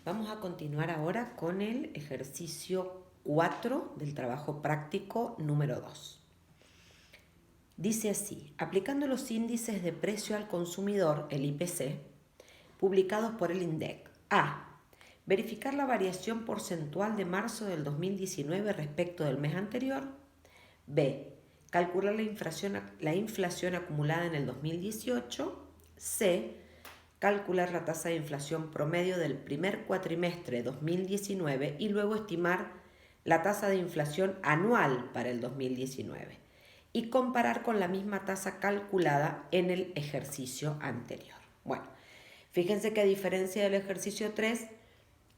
Vamos a continuar ahora con el ejercicio 4 del trabajo práctico número 2. Dice así: aplicando los índices de precio al consumidor, el IPC, publicados por el INDEC. A. Verificar la variación porcentual de marzo del 2019 respecto del mes anterior. B. Calcular la inflación acumulada en el 2018. C. Calcular la tasa de inflación promedio del primer cuatrimestre de 2019 y luego estimar la tasa de inflación anual para el 2019 y comparar con la misma tasa calculada en el ejercicio anterior. Bueno, fíjense que a diferencia del ejercicio 3,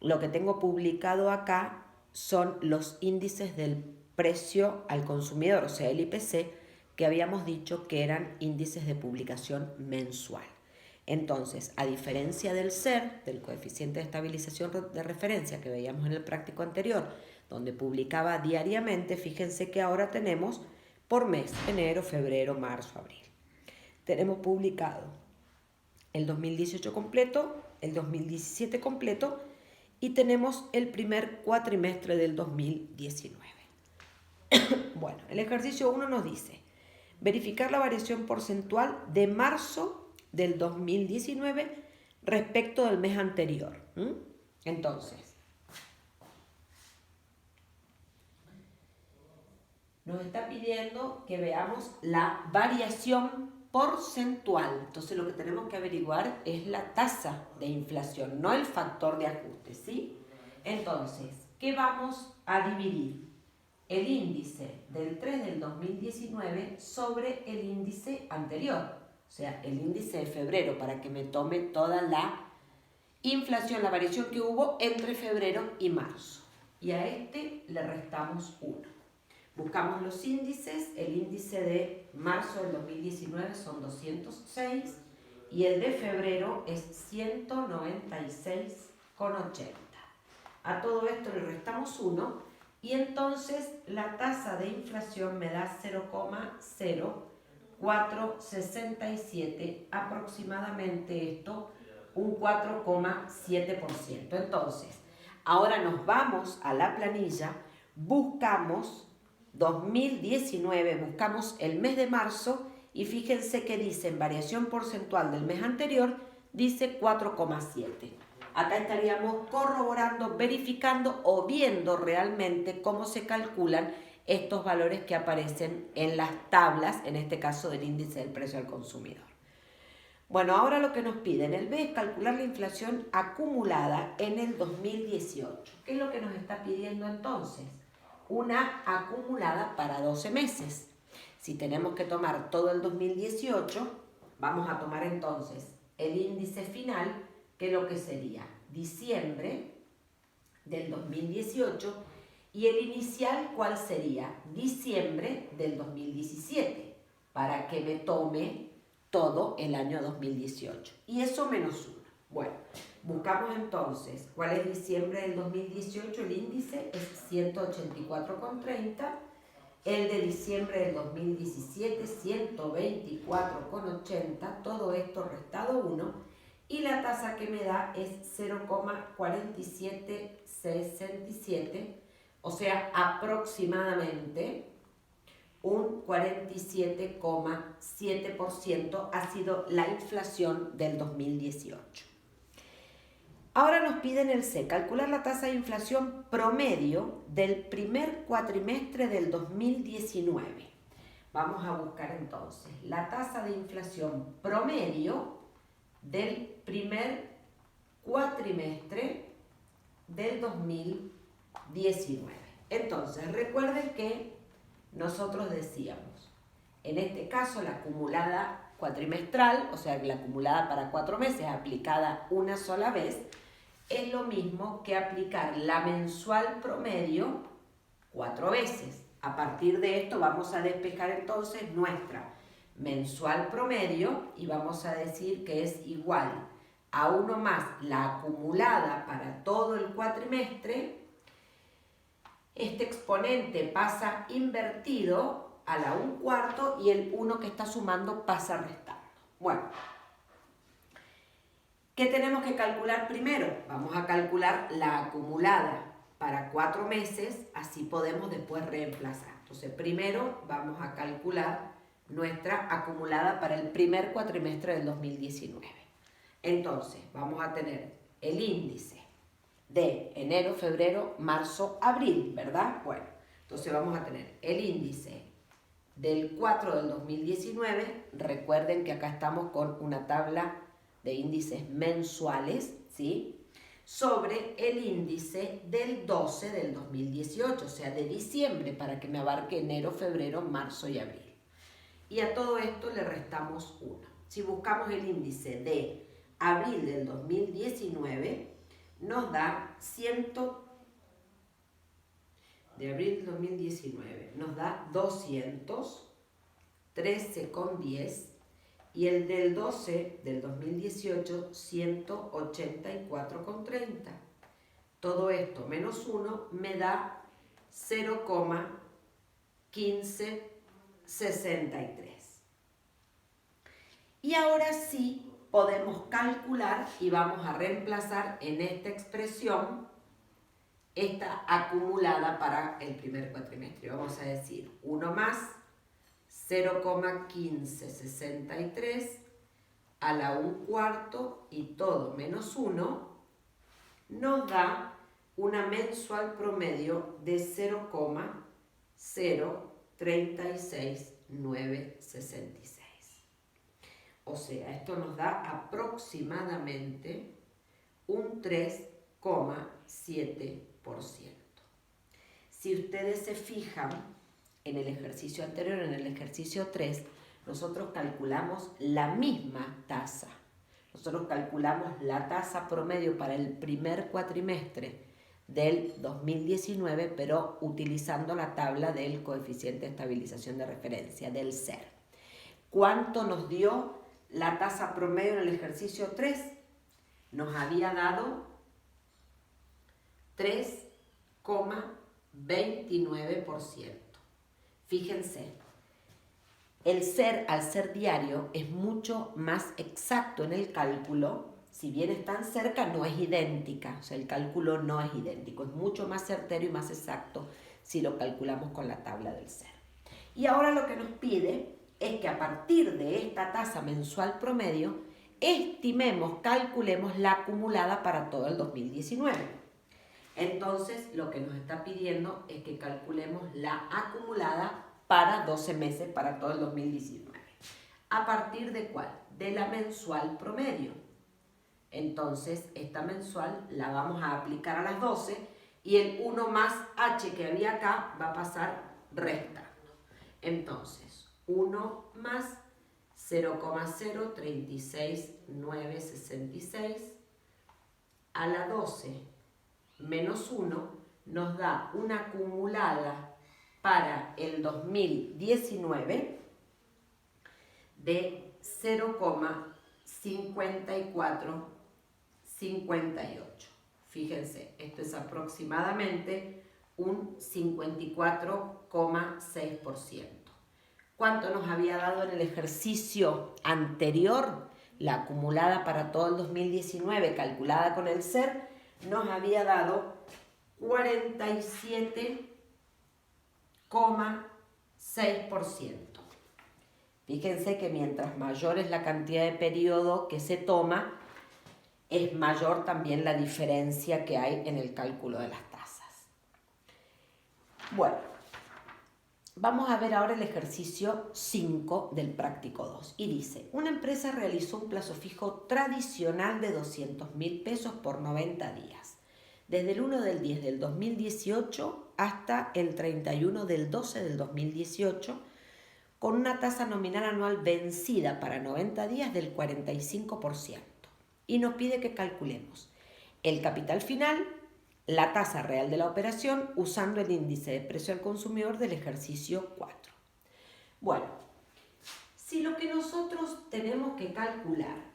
lo que tengo publicado acá son los índices del precio al consumidor, o sea, el IPC, que habíamos dicho que eran índices de publicación mensual. Entonces, a diferencia del SER, del coeficiente de estabilización de referencia que veíamos en el práctico anterior, donde publicaba diariamente, fíjense que ahora tenemos por mes, enero, febrero, marzo, abril. Tenemos publicado el 2018 completo, el 2017 completo y tenemos el primer cuatrimestre del 2019. Bueno, el ejercicio 1 nos dice verificar la variación porcentual de marzo del 2019 respecto del mes anterior. Entonces, nos está pidiendo que veamos la variación porcentual. Entonces, lo que tenemos que averiguar es la tasa de inflación, no el factor de ajuste, ¿sí? Entonces, ¿qué vamos a dividir? El índice del 3 del 2019 sobre el índice anterior. O sea, el índice de febrero, para que me tome toda la inflación, la variación que hubo entre febrero y marzo. Y a este le restamos 1. Buscamos los índices. El índice de marzo del 2019 son 206 y el de febrero es 196,80. A todo esto le restamos 1 y entonces la tasa de inflación me da 0,0467, aproximadamente esto, un 4,7%. Entonces, ahora nos vamos a la planilla, buscamos 2019, buscamos el mes de marzo y fíjense que dice en variación porcentual del mes anterior, dice 4,7. Acá estaríamos corroborando, verificando o viendo realmente cómo se calculan estos valores que aparecen en las tablas, en este caso del índice del precio al consumidor. Bueno, ahora lo que nos piden, el B, es calcular la inflación acumulada en el 2018. ¿Qué es lo que nos está pidiendo entonces? Una acumulada para 12 meses. Si tenemos que tomar todo el 2018, vamos a tomar entonces el índice final, que es lo que sería diciembre del 2018, y el inicial, ¿cuál sería? Diciembre del 2017, para que me tome todo el año 2018. Y eso menos 1. Bueno, buscamos entonces cuál es diciembre del 2018. El índice es 184,30. El de diciembre del 2017, 124,80. Todo esto restado 1. Y la tasa que me da es 0,4767, o sea, aproximadamente un 47,7% ha sido la inflación del 2018. Ahora nos piden el C, calcular la tasa de inflación promedio del primer cuatrimestre del 2019. Vamos a buscar entonces la tasa de inflación promedio del primer cuatrimestre del 2019. Entonces, recuerden que nosotros decíamos, en este caso la acumulada cuatrimestral, o sea, la acumulada para 4 meses aplicada una sola vez, es lo mismo que aplicar la mensual promedio 4 veces. A partir de esto vamos a despejar entonces nuestra mensual promedio y vamos a decir que es igual a 1 más la acumulada para todo el cuatrimestre. Este exponente pasa invertido a la 1/4 y el 1 que está sumando pasa restando. Bueno, ¿Qué tenemos que calcular primero? Vamos a calcular la acumulada para 4 meses, así podemos después reemplazar. Entonces, primero vamos a calcular nuestra acumulada para el primer cuatrimestre del 2019. Entonces, vamos a tener el índice de enero, febrero, marzo, abril, ¿verdad? Bueno, entonces vamos a tener el índice del 4 del 2019. Recuerden que acá estamos con una tabla de índices mensuales, ¿sí? Sobre el índice del 12 del 2018, o sea, de diciembre, para que me abarque enero, febrero, marzo y abril. Y a todo esto le restamos 1. Si buscamos el índice de abril del 2019, nos da 100, de abril del 2019, nos da 213,10, y el del 12 del 2018, 184,30. Todo esto menos 1 me da 0,1563. Y ahora sí podemos calcular y vamos a reemplazar en esta expresión esta acumulada para el primer cuatrimestre. Vamos a decir 1 más 0,1563 a la 1/4 y todo menos 1 nos da una mensual promedio de 0,036966. O sea, esto nos da aproximadamente un 3,7%. Si ustedes se fijan en el ejercicio anterior, en el ejercicio 3, nosotros calculamos la misma tasa. Nosotros calculamos la tasa promedio para el primer cuatrimestre del 2019, pero utilizando la tabla del coeficiente de estabilización de referencia, del SER. ¿Cuánto nos dio la tasa promedio en el ejercicio 3? Nos había dado 3,29%. Fíjense, el SER, al ser diario, es mucho más exacto en el cálculo. Si bien están cerca, no es idéntica. O sea, el cálculo no es idéntico. Es mucho más certero y más exacto si lo calculamos con la tabla del SER. Y ahora lo que nos pide es que a partir de esta tasa mensual promedio, estimemos, calculemos la acumulada para todo el 2019. Entonces, lo que nos está pidiendo es que calculemos la acumulada para 12 meses para todo el 2019. ¿A partir de cuál? De la mensual promedio. Entonces, esta mensual la vamos a aplicar a las 12 y el 1 más H que había acá va a pasar restando. Entonces, 1 más 0,036966 a la 12 menos 1 nos da una acumulada para el 2019 de 0,5458. Fíjense, esto es aproximadamente un 54,6%. ¿Cuánto nos había dado en el ejercicio anterior? La acumulada para todo el 2019, calculada con el SER, nos había dado 47,6%. Fíjense que mientras mayor es la cantidad de periodo que se toma, es mayor también la diferencia que hay en el cálculo de las tasas. Bueno, vamos a ver ahora el ejercicio 5 del práctico 2. Y dice, una empresa realizó un plazo fijo tradicional de 200.000 pesos por 90 días, desde el 1 del 10 del 2018 hasta el 31 del 12 del 2018, con una tasa nominal anual vencida para 90 días del 45%. Y nos pide que calculemos el capital final, la tasa real de la operación, usando el índice de precio al consumidor del ejercicio 4. Bueno, si lo que nosotros tenemos que calcular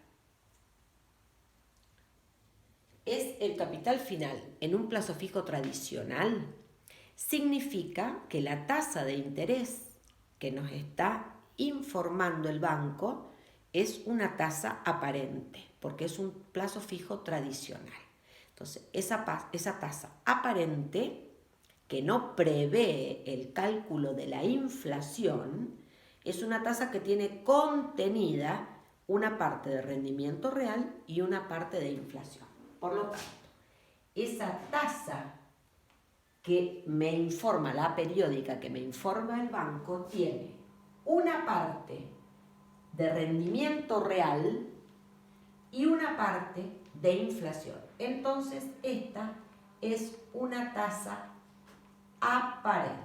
es el capital final en un plazo fijo tradicional, significa que la tasa de interés que nos está informando el banco es una tasa aparente, porque es un plazo fijo tradicional. Entonces, esa tasa aparente, que no prevé el cálculo de la inflación, es una tasa que tiene contenida una parte de rendimiento real y una parte de inflación. Por lo tanto, esa tasa que me informa, la periódica que me informa el banco, tiene una parte de rendimiento real y una parte de inflación. Entonces, esta es una tasa aparente.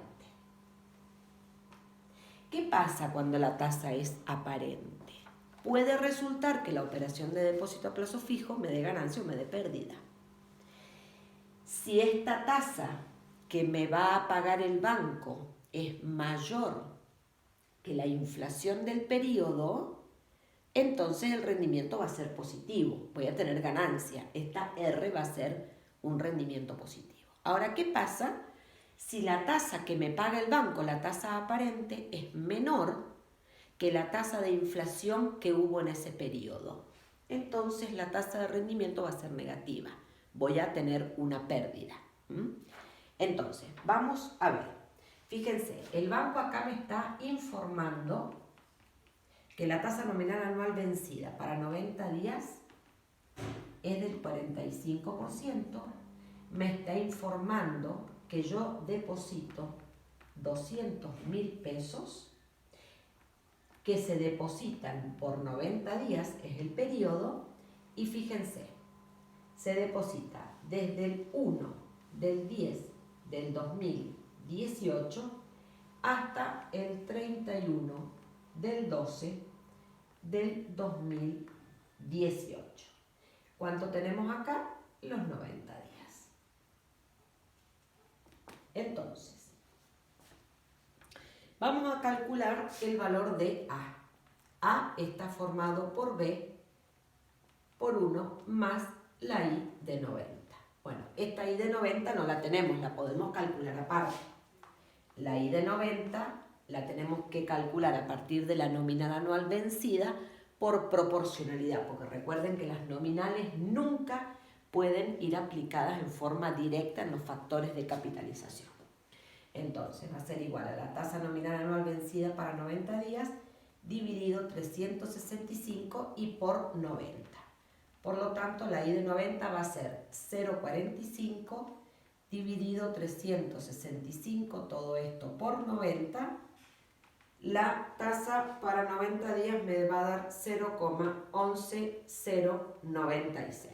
¿Qué pasa cuando la tasa es aparente? Puede resultar que la operación de depósito a plazo fijo me dé ganancia o me dé pérdida. Si esta tasa que me va a pagar el banco es mayor que la inflación del periodo, entonces el rendimiento va a ser positivo, voy a tener ganancia. Esta R va a ser un rendimiento positivo. Ahora, ¿qué pasa si la tasa que me paga el banco, la tasa aparente, es menor que la tasa de inflación que hubo en ese periodo? Entonces la tasa de rendimiento va a ser negativa, voy a tener una pérdida. Entonces, vamos a ver. Fíjense, el banco acá me está informando que la tasa nominal anual vencida para 90 días es del 45%. Me está informando que yo deposito 200.000 pesos que se depositan por 90 días, es el periodo, y fíjense, se deposita desde el 1 del 10 del 2018 hasta el 31 del 12 del 2018. ¿Cuánto tenemos acá? Los 90 días. Entonces, vamos a calcular el valor de A. A está formado por B por 1 más la I de 90. Bueno, esta I de 90 no la tenemos, la podemos calcular aparte. La I de 90 la tenemos que calcular a partir de la nominal anual vencida por proporcionalidad, porque recuerden que las nominales nunca pueden ir aplicadas en forma directa en los factores de capitalización. Entonces va a ser igual a la tasa nominal anual vencida para 90 días dividido 365 y por 90. Por lo tanto, la I de 90 va a ser 0,45 dividido 365, todo esto por 90. La tasa para 90 días me va a dar 0,11096.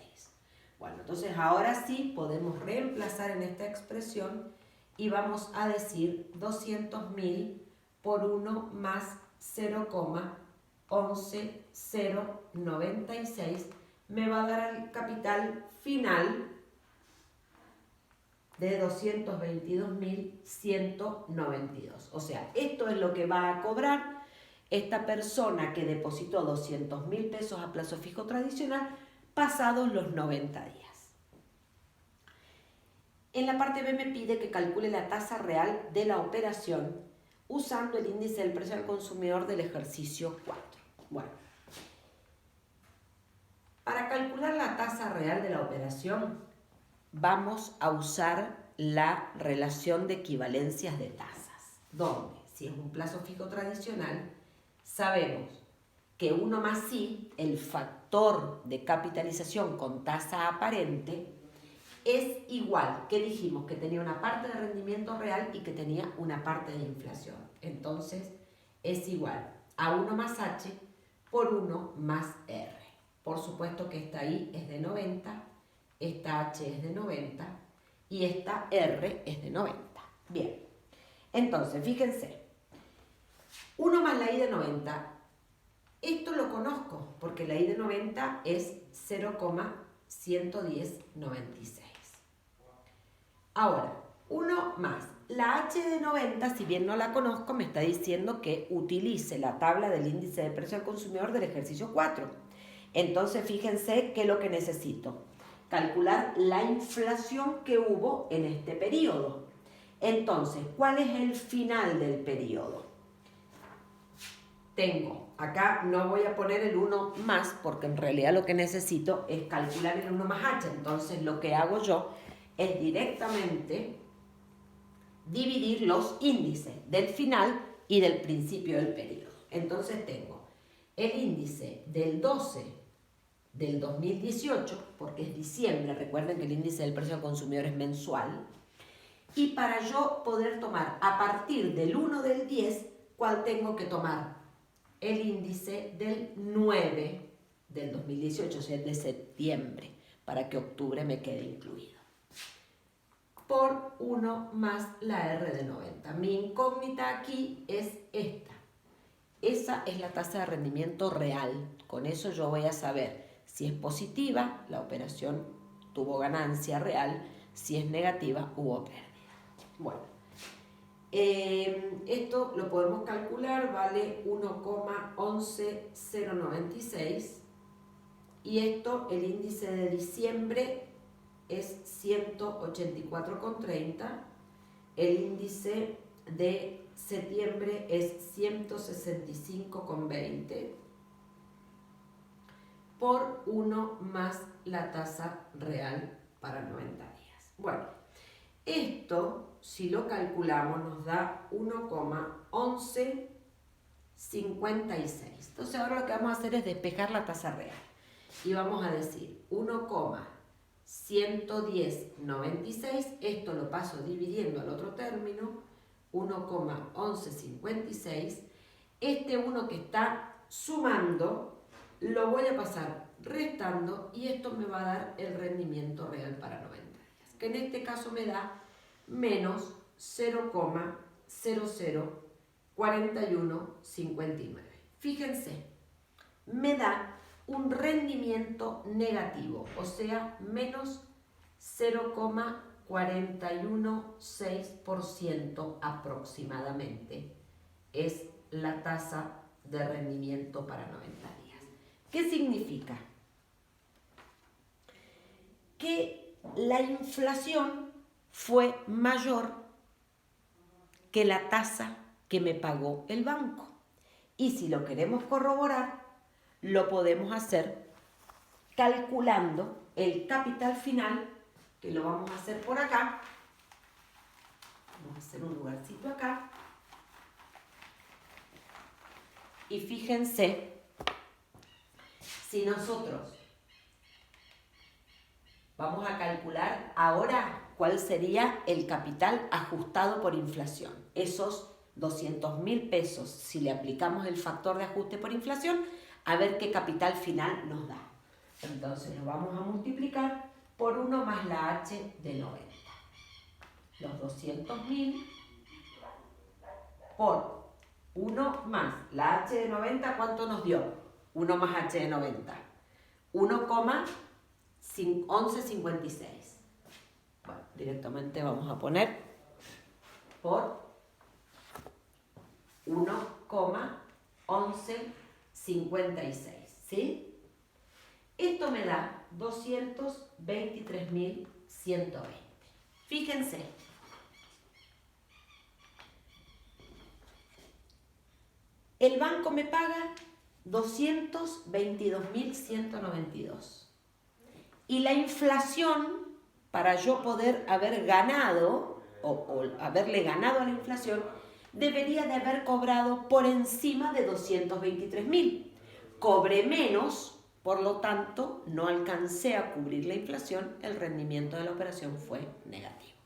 Bueno, entonces ahora sí podemos reemplazar en esta expresión y vamos a decir 200.000 por 1 más 0,11096 me va a dar el capital final de 222.192. O sea, esto es lo que va a cobrar esta persona que depositó 200.000 pesos a plazo fijo tradicional pasados los 90 días. En la parte B me pide que calcule la tasa real de la operación usando el índice del precio al consumidor del ejercicio 4. Bueno, para calcular la tasa real de la operación vamos a usar la relación de equivalencias de tasas, donde si es un plazo fijo tradicional, sabemos que 1 más I, el factor de capitalización con tasa aparente, es igual, que dijimos que tenía una parte de rendimiento real y que tenía una parte de inflación. Entonces, es igual a 1 más H por 1 más R. Por supuesto que esta I es de 90, esta H es de 90 y esta R es de 90. Bien, entonces, fíjense, 1 más la I de 90, esto lo conozco porque la I de 90 es 0,11096. Ahora, 1 más la H de 90, si bien no la conozco, me está diciendo que utilice la tabla del índice de precio al consumidor del ejercicio 4. Entonces, fíjense que lo que necesito, calcular la inflación que hubo en este periodo. Entonces, ¿cuál es el final del periodo? tengo, acá no voy a poner el 1 más porque en realidad lo que necesito es calcular el 1 más h. Entonces lo que hago yo es directamente dividir los índices del final y del principio del periodo. Entonces tengo el índice del 12 del 2018, porque es diciembre, recuerden que el índice del precio al consumidor es mensual, y para yo poder tomar a partir del 1 del 10, ¿cuál tengo que tomar? El índice del 9 del 2018, o sea, el de septiembre, para que octubre me quede incluido. Por 1 más la R de 90. Mi incógnita aquí es esta. Esa es la tasa de rendimiento real. Con eso yo voy a saber si es positiva, la operación tuvo ganancia real, si es negativa, hubo pérdida. Bueno, esto lo podemos calcular, vale 1,11096 y esto, el índice de diciembre es 184,30, el índice de septiembre es 165,20 por 1 más la tasa real para 90 días. Bueno, esto, si lo calculamos, nos da 1,1156. Entonces ahora lo que vamos a hacer es despejar la tasa real. Y vamos a decir 1,11096. Esto lo paso dividiendo al otro término. 1,1156. Este 1 que está sumando lo voy a pasar restando y esto me va a dar el rendimiento real para 90 días, que en este caso me da menos 0,004159. Fíjense, me da un rendimiento negativo, o sea, menos 0,416% aproximadamente es la tasa de rendimiento para 90 días. ¿Qué significa? Que la inflación fue mayor que la tasa que me pagó el banco. Y si lo queremos corroborar, lo podemos hacer calculando el capital final, que lo vamos a hacer por acá. Vamos a hacer un lugarcito acá. Y fíjense, si nosotros vamos a calcular ahora cuál sería el capital ajustado por inflación. Esos 200.000 pesos, si le aplicamos el factor de ajuste por inflación, a ver qué capital final nos da. Entonces lo vamos a multiplicar por 1 más la H de 90. Los 200.000 por 1 más la H de 90, ¿cuánto nos dio? 1 más H de 90. 1,1156. Bueno, directamente vamos a poner por 1,1156. ¿Sí? Esto me da 223.120. Fíjense. El banco me paga 222.192. Y la inflación, para yo poder haber ganado o haberle ganado a la inflación, debería de haber cobrado por encima de 223.000. Cobré menos, por lo tanto, no alcancé a cubrir la inflación, el rendimiento de la operación fue negativo.